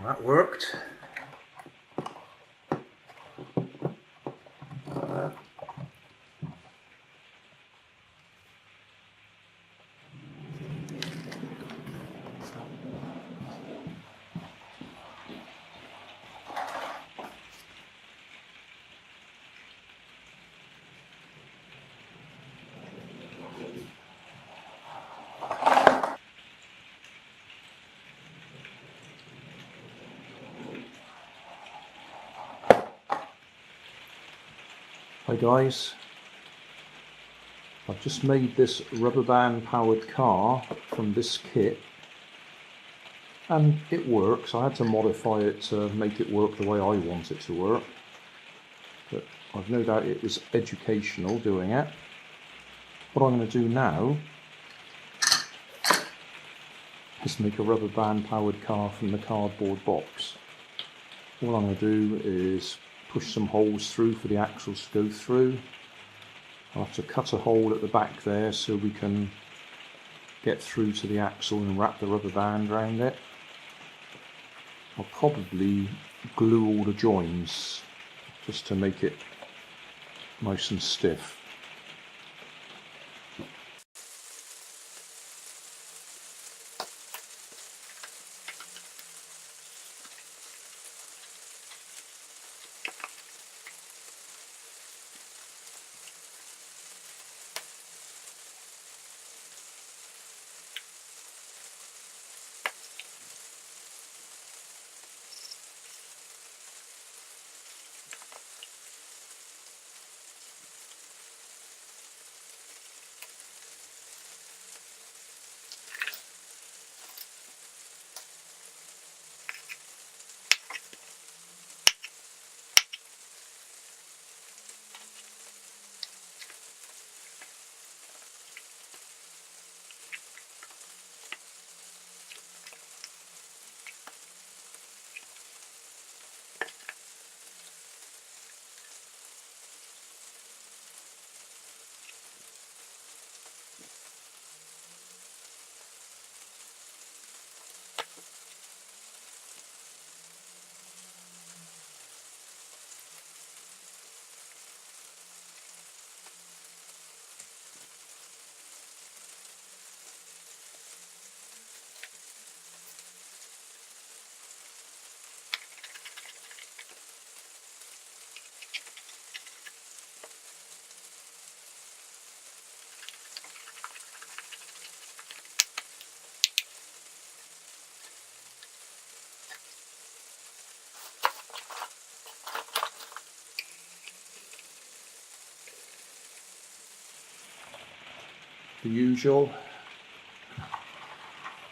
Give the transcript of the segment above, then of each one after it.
That worked. Hi guys, I've just made this rubber band powered car from this kit and it works. I had to modify it to make it work the way I want it to work, but I've no doubt it was educational doing it. What I'm going to do now is make a rubber band powered car from the cardboard box. All I'm going to do is push some holes through for the axles to go through. I'll have to cut a hole at the back there so we can get through to the axle and wrap the rubber band around it. I'll probably glue all the joins just to make it nice and stiff. The usual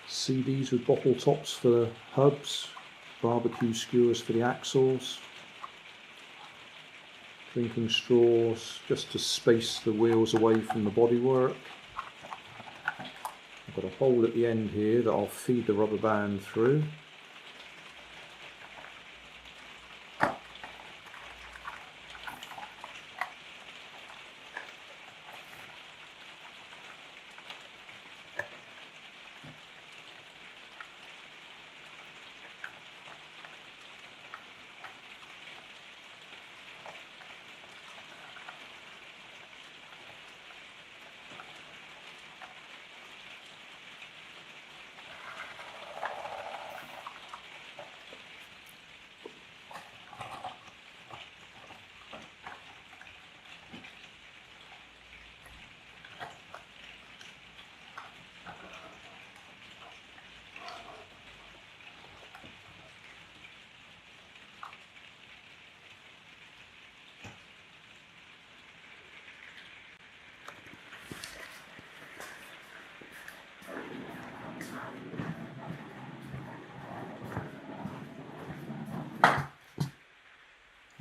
CDs with bottle tops for the hubs, barbecue skewers for the axles, drinking straws just to space the wheels away from the bodywork. I've got a hole at the end here that I'll feed the rubber band through.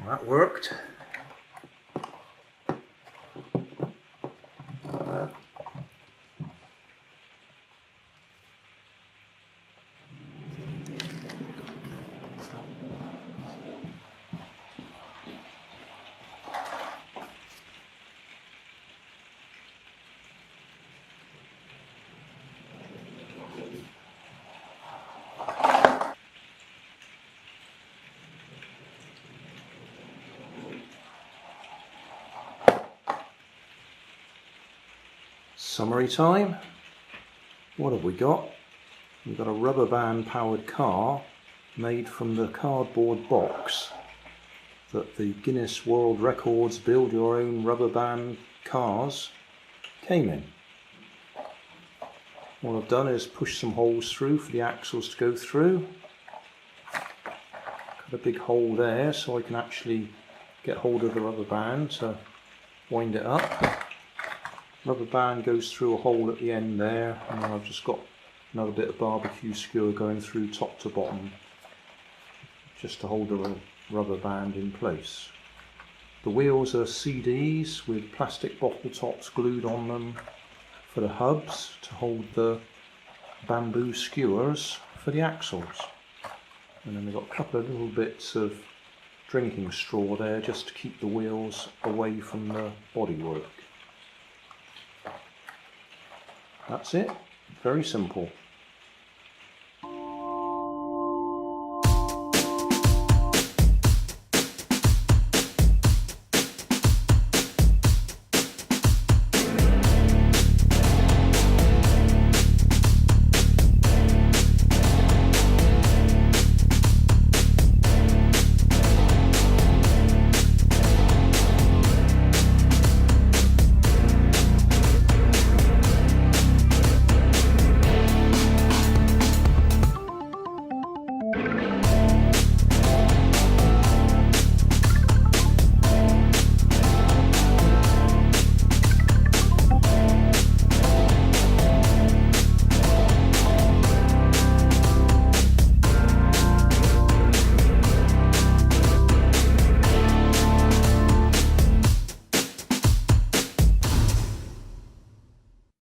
That worked. Summary time. What have we got? We've got a rubber band powered car made from the cardboard box that the Guinness World Records build your own rubber band cars came in. What I've done is push some holes through for the axles to go through. Got a big hole there so I can actually get hold of the rubber band to wind it up. Rubber band goes through a hole at the end there, and then I've just got another bit of barbecue skewer going through top to bottom just to hold the rubber band in place. The wheels are CDs with plastic bottle tops glued on them for the hubs to hold the bamboo skewers for the axles. And then we've got a couple of little bits of drinking straw there just to keep the wheels away from the bodywork. That's it, very simple.